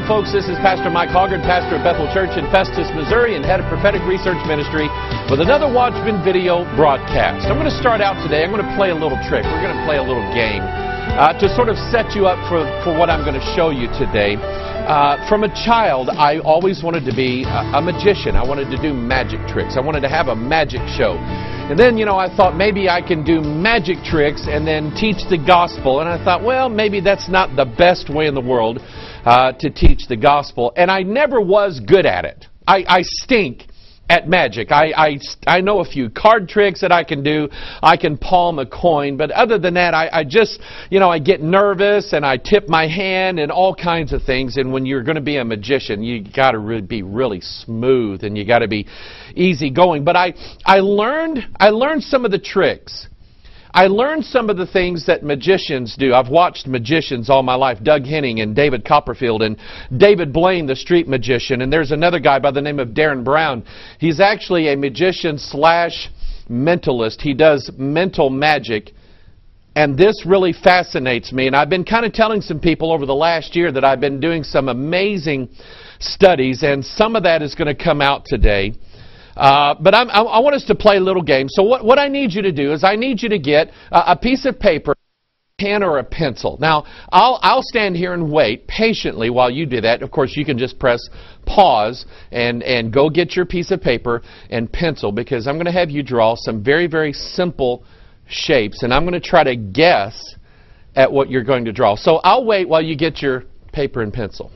folks. This is Pastor Mike Hoggard, pastor of Bethel Church in Festus, Missouri, and head of prophetic research ministry with another Watchman video broadcast. I'm going to start out today. I'm going to play a little trick. We're going to play a little game to sort of set you up for what I'm going to show you today. From a child, I always wanted to be a magician. I wanted to do magic tricks. I wanted to have a magic show. And then, I thought maybe I can do magic tricks and then teach the gospel. And I thought, well, maybe that's not the best way in the world to teach the gospel. And I never was good at it. I stink at magic. I know a few card tricks that I can do. I can palm a coin. But other than that, I just, I get nervous and I tip my hand and all kinds of things. And when you're going to be a magician, you got to be really smooth and you got to be easy going. But I learned some of the tricks. I learned some of the things that magicians do. I've watched magicians all my life. Doug Henning and David Copperfield and David Blaine, the street magician. And there's another guy by the name of Darren Brown. He's actually a magician slash mentalist. He does mental magic. And this really fascinates me. And I've been kind of telling some people over the last year that I've been doing some amazing studies. And some of that is going to come out today. But I want us to play a little game. So what I need you to do is I need you to get a piece of paper, a pen, or a pencil. Now, I'll stand here and wait patiently while you do that. Of course, you can just press pause and go get your piece of paper and pencil, because I'm going to have you draw some very, very simple shapes, and I'm going to try to guess at what you're going to draw. So I'll wait while you get your paper and pencil.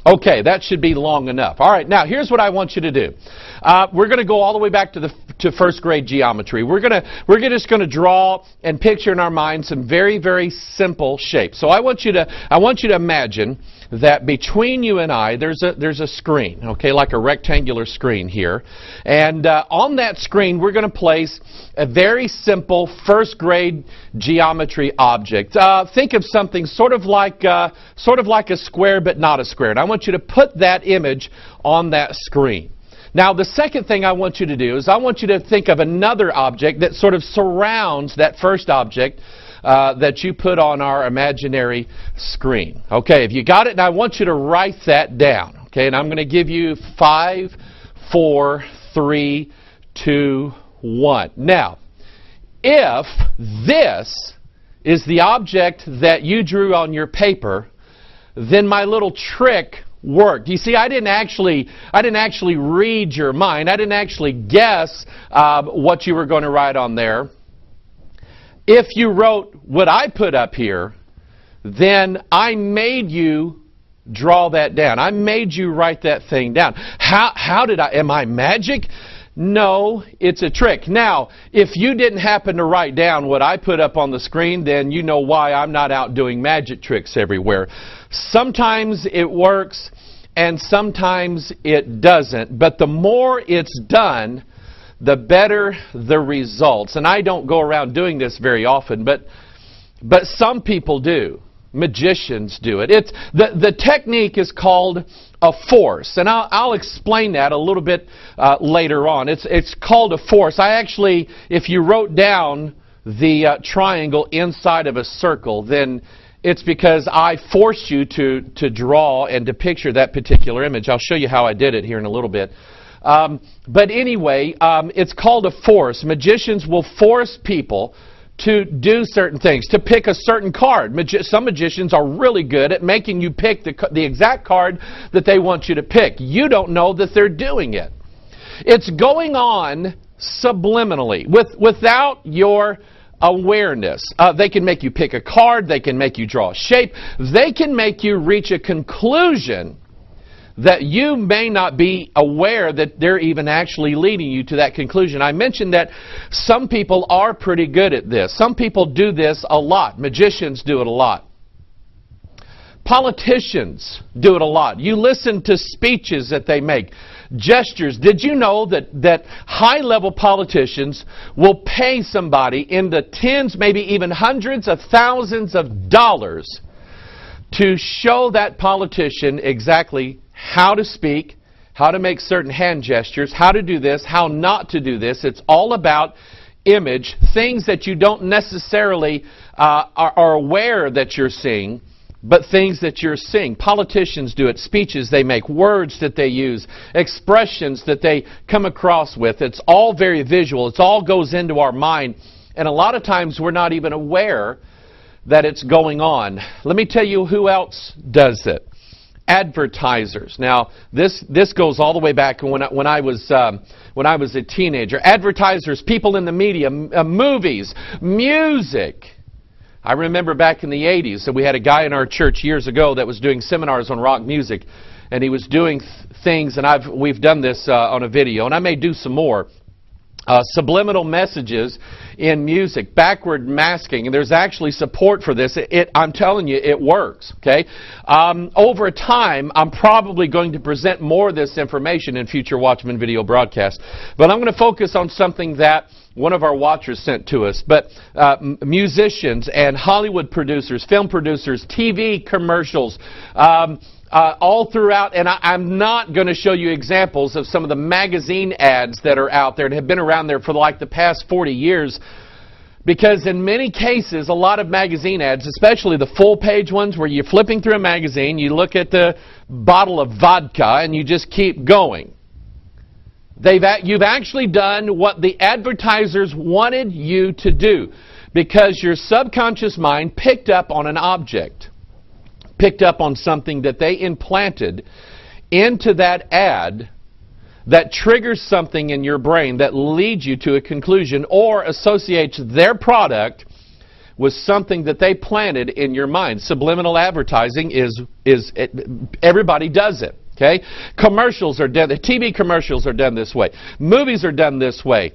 Okay, that should be long enough. All right, now here's what I want you to do. We're going to go all the way back to first grade geometry. We're just going to draw and picture in our mind some very, very simple shapes. So I want you to imagine that between you and I, there's a screen, okay, like a rectangular screen here, and on that screen we're going to place a very simple first grade geometry object. Think of something sort of like a square, but not a square. And I want you to put that image on that screen. Now, the second thing I want you to do is I want you to think of another object that sort of surrounds that first object that you put on our imaginary screen. Okay, if you got it, and I want you to write that down. Okay, and I'm going to give you 5, 4, 3, 2, 1. Now, if this is the object that you drew on your paper, then my little trick worked. You see, I didn't actually read your mind. I didn't actually guess what you were going to write on there. If you wrote what I put up here, then I made you draw that down. I made you write that thing down. How did I? Am I magic? No, it's a trick. Now, if you didn't happen to write down what I put up on the screen, then you know why I'm not out doing magic tricks everywhere. Sometimes it works and sometimes it doesn't. But the more it's done, the better the results. And I don't go around doing this very often, but some people do. Magicians do it. The technique is called a force, and I'll explain that a little bit later on. It's called a force. If you wrote down the triangle inside of a circle, then it's because I forced you to draw and to picture that particular image. I'll show you how I did it here in a little bit. But anyway, it's called a force. Magicians will force people to do certain things, to pick a certain card. Some magicians are really good at making you pick the exact card that they want you to pick. You don't know that they're doing it. It's going on subliminally, without your awareness. They can make you pick a card. They can make you draw a shape. They can make you reach a conclusion that you may not be aware that they're even actually leading you to that conclusion. I mentioned that some people are pretty good at this. Some people do this a lot. Magicians do it a lot. Politicians do it a lot. You listen to speeches that they make, gestures. Did you know that high-level politicians will pay somebody in the tens, maybe even hundreds of thousands of dollars to show that politician exactly how to speak, how to make certain hand gestures, how to do this, how not to do this. It's all about image, things that you don't necessarily are aware that you're seeing. but things that you're seeing. Politicians do it, speeches they make, words that they use, expressions that they come across with. It's all very visual. It all goes into our mind, and a lot of times we're not even aware that it's going on. Let me tell you who else does it. Advertisers. Now, this goes all the way back when I was a teenager. Advertisers, people in the media, movies, music. I remember back in the 80s that we had a guy in our church years ago that was doing seminars on rock music, and he was doing things, and we've done this on a video, and I may do some more. Subliminal messages in music, backward masking, and there's actually support for this. I'm telling you, it works. Okay. Over time, I'm probably going to present more of this information in future Watchman video broadcasts, but I'm going to focus on something that one of our watchers sent to us. But musicians and Hollywood producers, film producers, TV commercials, all throughout, and I'm not going to show you examples of some of the magazine ads that are out there and have been around there for like the past 40 years, because in many cases, a lot of magazine ads, especially the full-page ones where you're flipping through a magazine, you look at the bottle of vodka and you just keep going. You've actually done what the advertisers wanted you to do, because your subconscious mind picked up on an object, picked up on something that they implanted into that ad that triggers something in your brain that leads you to a conclusion or associates their product with something that they planted in your mind. Subliminal advertising everybody does it. Okay? Commercials are done. TV commercials are done this way. Movies are done this way.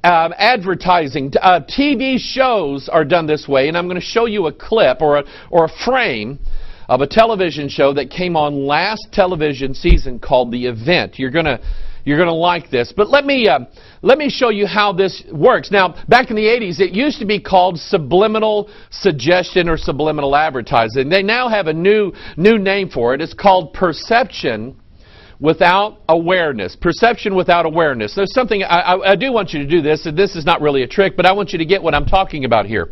Advertising, TV shows are done this way. And I'm going to show you a clip or a frame of a television show that came on last television season called The Event. You're gonna like this. But let me show you how this works. Now, back in the 80s, it used to be called subliminal suggestion or subliminal advertising. They now have a new name for it. It's called perception without awareness. Perception without awareness. There's something, I do want you to do this, and this is not really a trick, but I want you to get what I'm talking about here.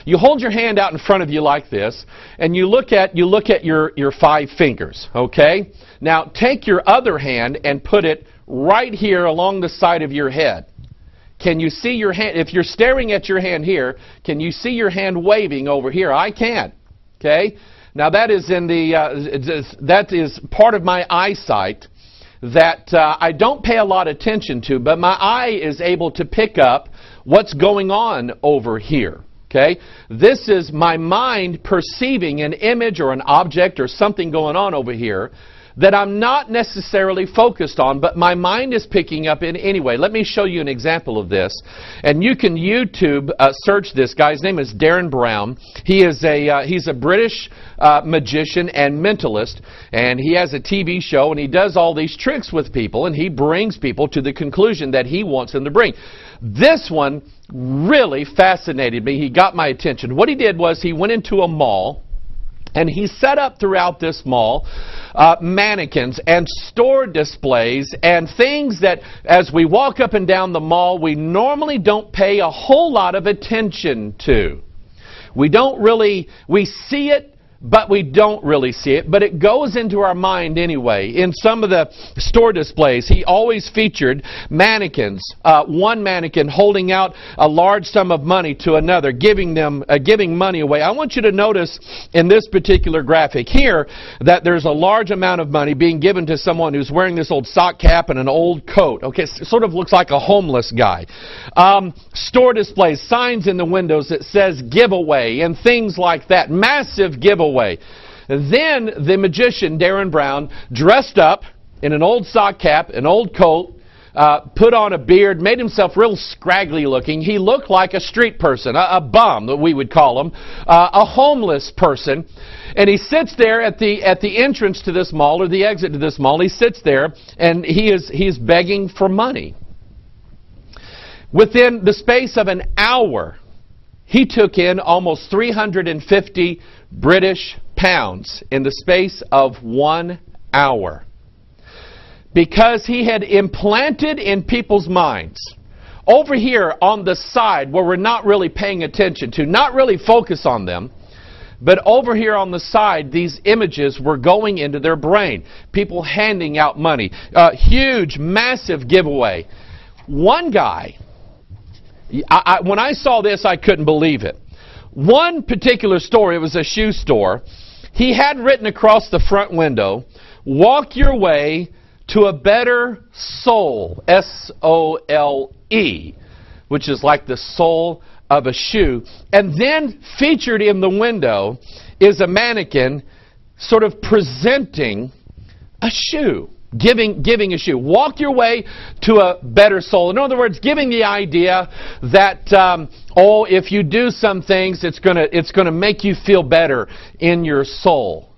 You hold your hand out in front of you like this, and you look at your 5 fingers, okay? Now, take your other hand and put it right here along the side of your head. Can you see your hand? If you're staring at your hand here, can you see your hand waving over here? I can, okay? Now, that is that is part of my eyesight that I don't pay a lot of attention to, but my eye is able to pick up what's going on over here. Okay? This is my mind perceiving an image or an object or something going on over here that I'm not necessarily focused on, but my mind is picking up in anyway. Let me show you an example of this. And you can YouTube search this guy. His name is Darren Brown. He's a British magician and mentalist, and he has a TV show, and he does all these tricks with people, and he brings people to the conclusion that he wants them to bring. This one really fascinated me. He got my attention. What he did was he went into a mall, and he set up throughout this mall mannequins and store displays and things that as we walk up and down the mall we normally don't pay a whole lot of attention to. We see it, but we don't really see it, but it goes into our mind anyway. In some of the store displays, he always featured mannequins, one mannequin holding out a large sum of money to another, giving money away. I want you to notice in this particular graphic here that there's a large amount of money being given to someone who's wearing this old sock cap and an old coat. Okay, sort of looks like a homeless guy. Store displays, signs in the windows that says giveaway and things like that. Massive giveaway. Then the magician, Darren Brown, dressed up in an old sock cap, an old coat, put on a beard, made himself real scraggly looking. He looked like a street person, a bum that we would call him, a homeless person. And he sits there at the entrance to this mall, or the exit to this mall. He sits there and he is begging for money. Within the space of an hour, he took in almost 350 British pounds in the space of 1 hour. Because he had implanted in people's minds, over here on the side where we're not really paying attention to, not really focus on them, But over here on the side, these images were going into their brain. People handing out money. Huge, massive giveaway. One guy, when I saw this, I couldn't believe it. One particular store, it was a shoe store, he had written across the front window, "Walk your way to a better soul," S-O-L-E, which is like the sole of a shoe. And then featured in the window is a mannequin sort of presenting a shoe, giving a shoe. Walk your way to a better soul. In other words, giving the idea that, if you do some things, it's gonna make you feel better in your soul.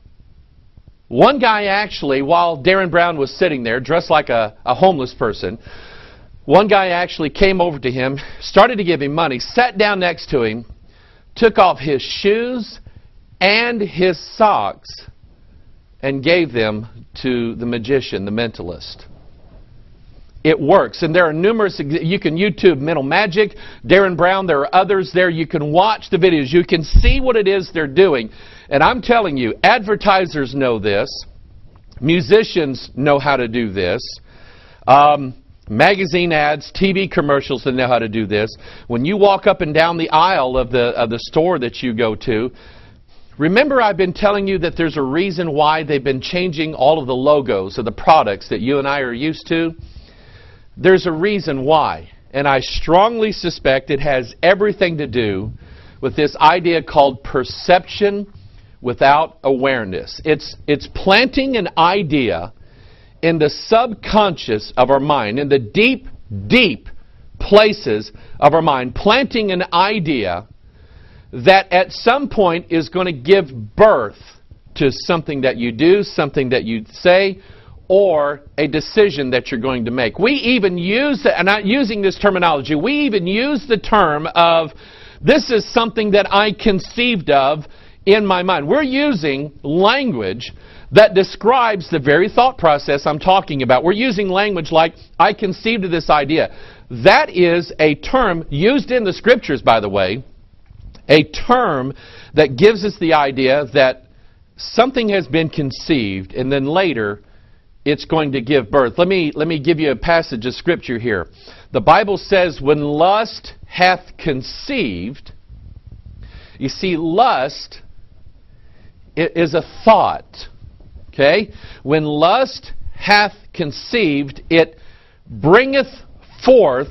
One guy actually, while Darren Brown was sitting there, dressed like a homeless person, one guy actually came over to him, started to give him money, sat down next to him, took off his shoes and his socks, and gave them to the magician, the mentalist. It works. And there are numerous, you can YouTube Mental Magic, Darren Brown, there are others there. You can watch the videos. You can see what it is they're doing. And I'm telling you, advertisers know this. Musicians know how to do this. Magazine ads, TV commercials, they know how to do this. When you walk up and down the aisle of the store that you go to, remember I've been telling you that there's a reason why they've been changing all of the logos of the products that you and I are used to? There's a reason why. And I strongly suspect it has everything to do with this idea called perception without awareness. It's planting an idea in the subconscious of our mind, in the deep, deep places of our mind, planting an idea that at some point is going to give birth to something that you do, something that you say, or a decision that you're going to make. We even use, and I'm not using this terminology, we even use the term of, this is something that I conceived of in my mind. We're using language that describes the very thought process I'm talking about. We're using language like, I conceived of this idea. That is a term used in the Scriptures, by the way, a term that gives us the idea that something has been conceived and then later it's going to give birth. Let me give you a passage of Scripture here. The Bible says, when lust hath conceived, you see, lust is a thought. Okay? When lust hath conceived, it bringeth forth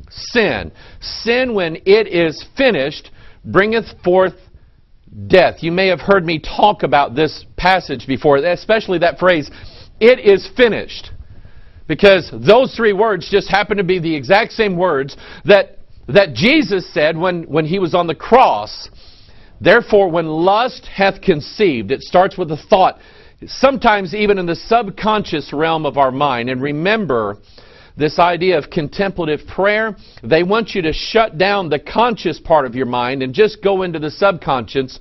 sin. Sin, when it is finished, bringeth forth death. You may have heard me talk about this passage before, especially that phrase, it is finished. Because those three words just happen to be the exact same words that Jesus said when He was on the cross. Therefore, when lust hath conceived, it starts with a thought, sometimes even in the subconscious realm of our mind. And remember, this idea of contemplative prayer, they want you to shut down the conscious part of your mind and just go into the subconscious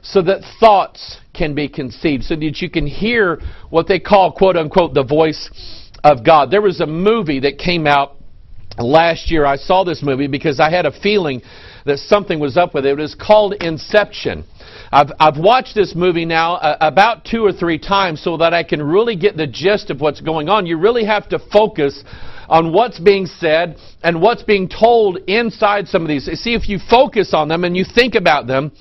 so that thoughts can be conceived, so that you can hear what they call, quote unquote, the voice of God. There was a movie that came out last year. I saw this movie because I had a feeling that something was up with it. It was called Inception. I've watched this movie now about 2 or 3 times so that I can really get the gist of what's going on. You really have to focus on what's being said and what's being told inside some of these. See, if you focus on them and you think about them,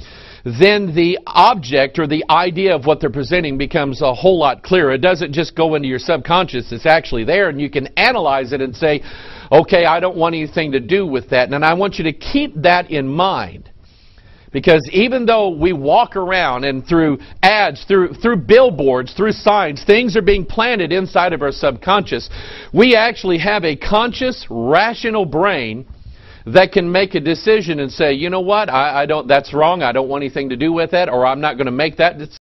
then the object or the idea of what they're presenting becomes a whole lot clearer. It doesn't just go into your subconscious. It's actually there, and you can analyze it and say, okay, I don't want anything to do with that. And I want you to keep that in mind. Because even though we walk around and through ads, through billboards, through signs, things are being planted inside of our subconscious, we actually have a conscious, rational brain that can make a decision and say, you know what, I don't. That's wrong. I don't want anything to do with that, or I'm not going to make that decision.